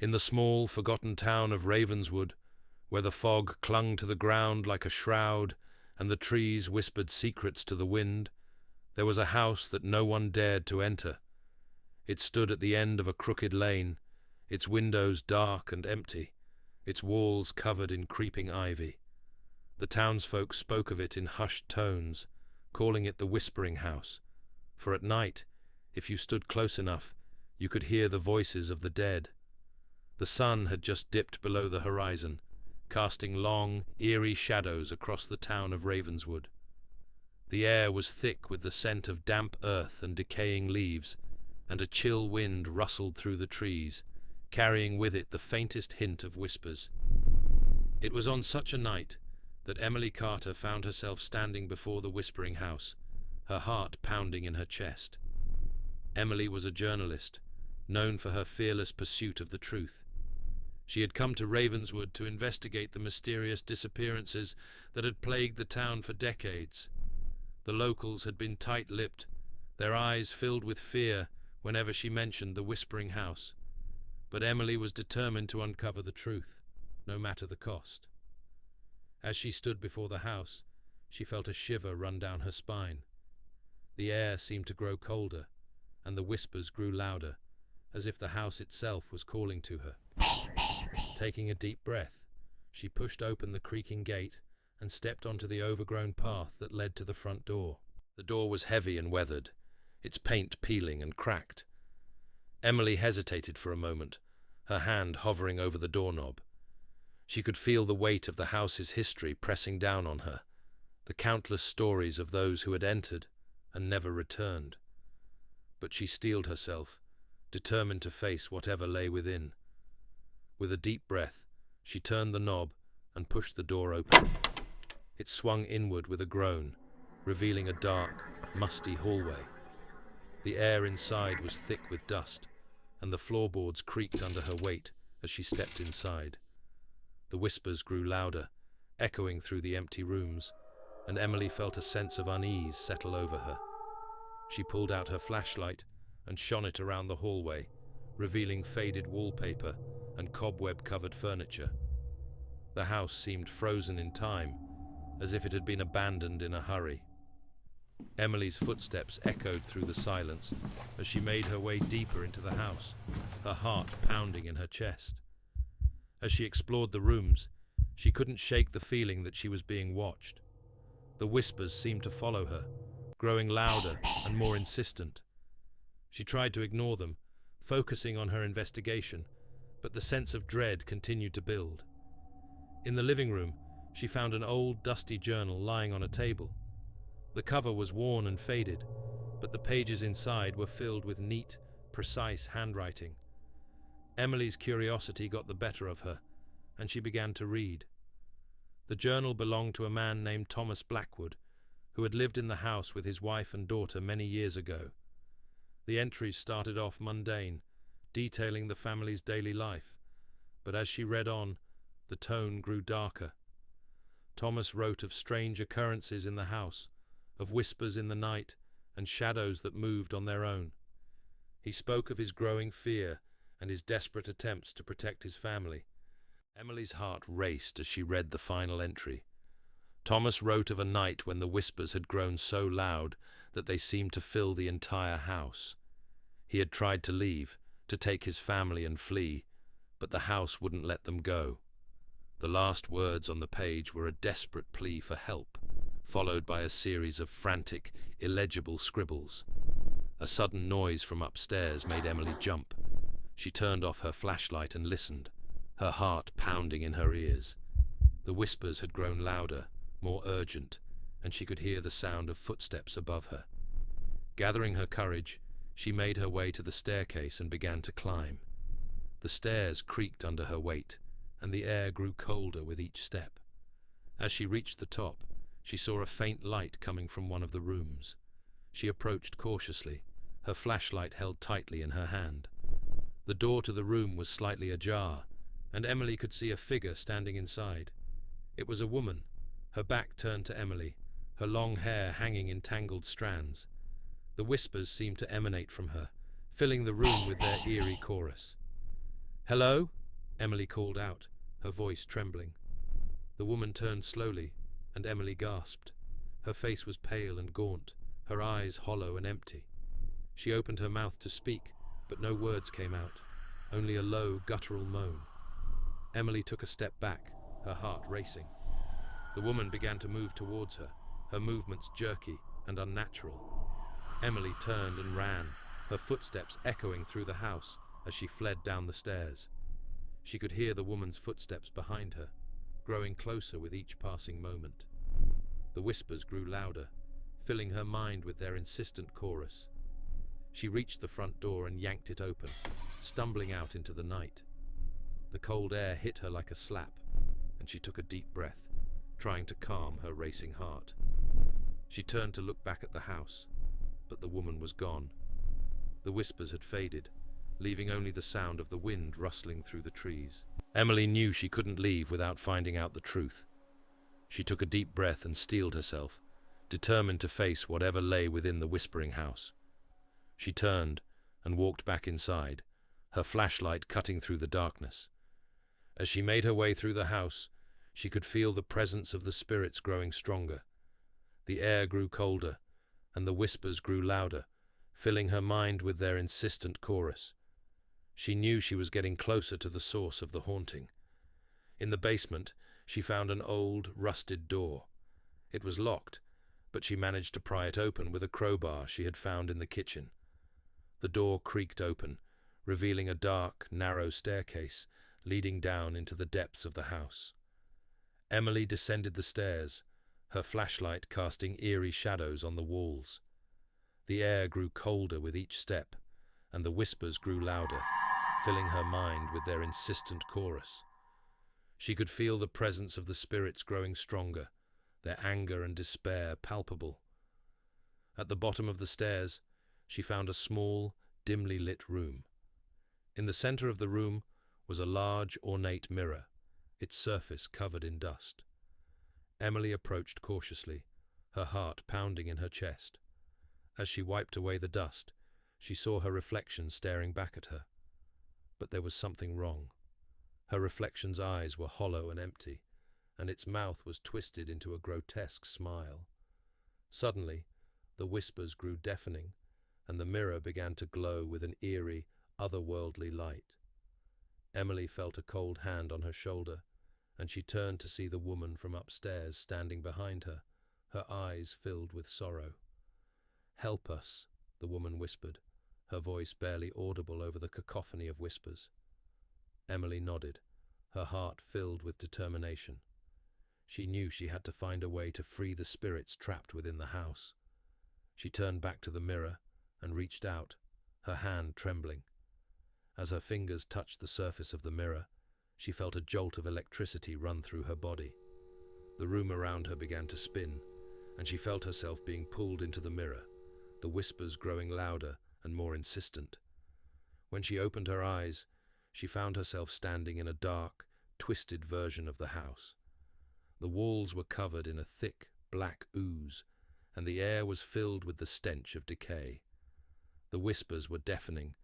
In the small, forgotten town of Ravenswood, where the fog clung to the ground like a shroud and the trees whispered secrets to the wind, there was a house that no one dared to enter. It stood at the end of a crooked lane, its windows dark and empty, its walls covered in creeping ivy. The townsfolk spoke of it in hushed tones, calling it the Whispering House, for at night, if you stood close enough, you could hear the voices of the dead. The sun had just dipped below the horizon, casting long, eerie shadows across the town of Ravenswood. The air was thick with the scent of damp earth and decaying leaves, and a chill wind rustled through the trees, carrying with it the faintest hint of whispers. It was on such a night that Emily Carter found herself standing before the Whispering House, her heart pounding in her chest. Emily was a journalist, known for her fearless pursuit of the truth. She had come to Ravenswood to investigate the mysterious disappearances that had plagued the town for decades. The locals had been tight-lipped, their eyes filled with fear whenever she mentioned the Whispering House. But Emily was determined to uncover the truth, no matter the cost. As she stood before the house, she felt a shiver run down her spine. The air seemed to grow colder, and the whispers grew louder, as if the house itself was calling to her. Taking a deep breath, she pushed open the creaking gate and stepped onto the overgrown path that led to the front door. The door was heavy and weathered, its paint peeling and cracked. Emily hesitated for a moment, her hand hovering over the doorknob. She could feel the weight of the house's history pressing down on her, the countless stories of those who had entered and never returned. But she steeled herself, determined to face whatever lay within. With a deep breath, she turned the knob and pushed the door open. It swung inward with a groan, revealing a dark, musty hallway. The air inside was thick with dust, and the floorboards creaked under her weight as she stepped inside. The whispers grew louder, echoing through the empty rooms, and Emily felt a sense of unease settle over her. She pulled out her flashlight and shone it around the hallway, revealing faded wallpaper and cobweb-covered furniture. The house seemed frozen in time, as if it had been abandoned in a hurry. Emily's footsteps echoed through the silence as she made her way deeper into the house, her heart pounding in her chest. As she explored the rooms, she couldn't shake the feeling that she was being watched. The whispers seemed to follow her, growing louder and more insistent. She tried to ignore them, focusing on her investigation, but the sense of dread continued to build. In the living room, she found an old, dusty journal lying on a table. The cover was worn and faded, but the pages inside were filled with neat, precise handwriting. Emily's curiosity got the better of her, and she began to read. The journal belonged to a man named Thomas Blackwood, who had lived in the house with his wife and daughter many years ago. The entries started off mundane, detailing the family's daily life, but as she read on, the tone grew darker. Thomas wrote of strange occurrences in the house, of whispers in the night, and shadows that moved on their own. He spoke of his growing fear and his desperate attempts to protect his family. Emily's heart raced as she read the final entry. Thomas wrote of a night when the whispers had grown so loud that they seemed to fill the entire house. He had tried to leave, to take his family and flee, but the house wouldn't let them go. The last words on the page were a desperate plea for help, followed by a series of frantic, illegible scribbles. A sudden noise from upstairs made Emily jump. She turned off her flashlight and listened, her heart pounding in her ears. The whispers had grown louder, more urgent, and she could hear the sound of footsteps above her. Gathering her courage, she made her way to the staircase and began to climb. The stairs creaked under her weight, and the air grew colder with each step. As she reached the top, she saw a faint light coming from one of the rooms. She approached cautiously, her flashlight held tightly in her hand. The door to the room was slightly ajar, and Emily could see a figure standing inside. It was a woman, her back turned to Emily, her long hair hanging in tangled strands. The whispers seemed to emanate from her, filling the room with their eerie chorus. "Hello?" Emily called out, her voice trembling. The woman turned slowly, and Emily gasped. Her face was pale and gaunt, her eyes hollow and empty. She opened her mouth to speak, but no words came out, only a low, guttural moan. Emily took a step back, her heart racing. The woman began to move towards her, her movements jerky and unnatural. Emily turned and ran, her footsteps echoing through the house as she fled down the stairs. She could hear the woman's footsteps behind her, growing closer with each passing moment. The whispers grew louder, filling her mind with their insistent chorus. She reached the front door and yanked it open, stumbling out into the night. The cold air hit her like a slap, and she took a deep breath, trying to calm her racing heart. She turned to look back at the house, but the woman was gone. The whispers had faded, leaving only the sound of the wind rustling through the trees. Emily knew she couldn't leave without finding out the truth. She took a deep breath and steeled herself, determined to face whatever lay within the whispering house. She turned and walked back inside, her flashlight cutting through the darkness. As she made her way through the house, she could feel the presence of the spirits growing stronger. The air grew colder, and the whispers grew louder, filling her mind with their insistent chorus. She knew she was getting closer to the source of the haunting. In the basement, she found an old, rusted door. It was locked, but she managed to pry it open with a crowbar she had found in the kitchen. The door creaked open, revealing a dark, narrow staircase leading down into the depths of the house. Emily descended the stairs, her flashlight casting eerie shadows on the walls. The air grew colder with each step, and the whispers grew louder, filling her mind with their insistent chorus. She could feel the presence of the spirits growing stronger, their anger and despair palpable. At the bottom of the stairs, she found a small, dimly lit room. In the center of the room was a large, ornate mirror, its surface covered in dust. Emily approached cautiously, her heart pounding in her chest. As she wiped away the dust, she saw her reflection staring back at her. But there was something wrong. Her reflection's eyes were hollow and empty, and its mouth was twisted into a grotesque smile. Suddenly, the whispers grew deafening, and the mirror began to glow with an eerie, otherworldly light. Emily felt a cold hand on her shoulder, and she turned to see the woman from upstairs standing behind her, her eyes filled with sorrow. "Help us," the woman whispered, her voice barely audible over the cacophony of whispers. Emily nodded, her heart filled with determination. She knew she had to find a way to free the spirits trapped within the house. She turned back to the mirror and reached out, her hand trembling. As her fingers touched the surface of the mirror, she felt a jolt of electricity run through her body. The room around her began to spin, and she felt herself being pulled into the mirror, the whispers growing louder and more insistent. When she opened her eyes, she found herself standing in a dark, twisted version of the house. The walls were covered in a thick, black ooze, and the air was filled with the stench of decay. The whispers were deafening,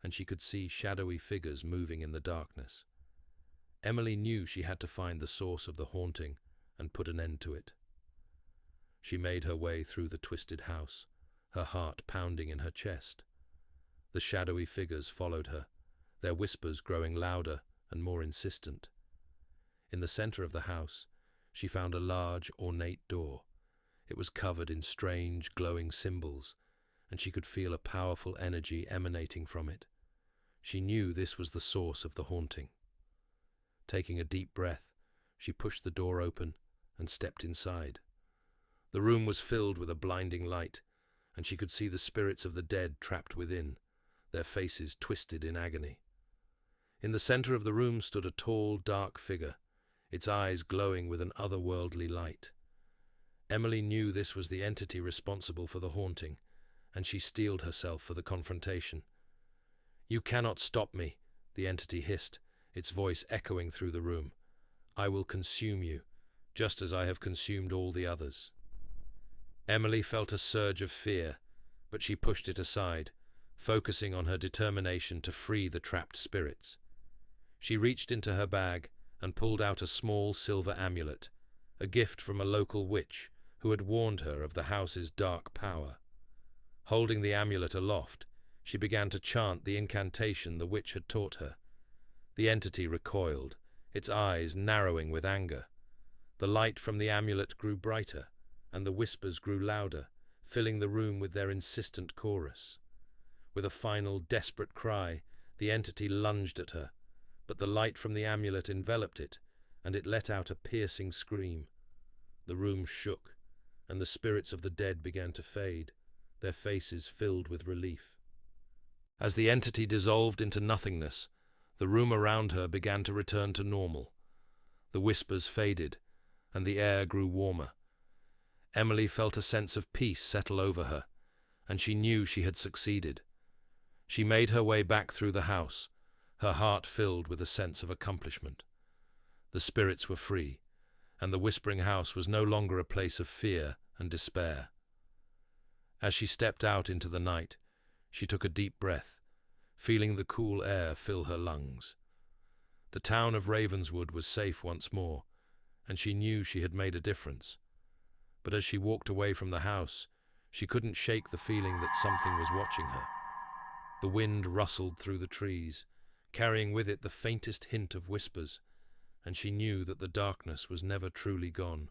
and she could see shadowy figures moving in the darkness. Emily knew she had to find the source of the haunting and put an end to it. She made her way through the twisted house, her heart pounding in her chest. The shadowy figures followed her, their whispers growing louder and more insistent. In the center of the house, she found a large, ornate door. It was covered in strange, glowing symbols, and she could feel a powerful energy emanating from it. She knew this was the source of the haunting. Taking a deep breath, she pushed the door open and stepped inside. The room was filled with a blinding light, and she could see the spirits of the dead trapped within, their faces twisted in agony. In the center of the room stood a tall, dark figure, its eyes glowing with an otherworldly light. Emily knew this was the entity responsible for the haunting, and she steeled herself for the confrontation. "You cannot stop me," the entity hissed, its voice echoing through the room. "I will consume you, just as I have consumed all the others." Emily felt a surge of fear, but she pushed it aside, focusing on her determination to free the trapped spirits. She reached into her bag and pulled out a small silver amulet, a gift from a local witch who had warned her of the house's dark power. Holding the amulet aloft, she began to chant the incantation the witch had taught her. The entity recoiled, its eyes narrowing with anger. The light from the amulet grew brighter, and the whispers grew louder, filling the room with their insistent chorus. With a final, desperate cry, the entity lunged at her, but the light from the amulet enveloped it, and it let out a piercing scream. The room shook, and the spirits of the dead began to fade, their faces filled with relief. As the entity dissolved into nothingness, the room around her began to return to normal. The whispers faded, and the air grew warmer. Emily felt a sense of peace settle over her, and she knew she had succeeded. She made her way back through the house, her heart filled with a sense of accomplishment. The spirits were free, and the whispering house was no longer a place of fear and despair. As she stepped out into the night, she took a deep breath, feeling the cool air fill her lungs. The town of Ravenswood was safe once more, and she knew she had made a difference. But as she walked away from the house, she couldn't shake the feeling that something was watching her. The wind rustled through the trees, carrying with it the faintest hint of whispers, and she knew that the darkness was never truly gone.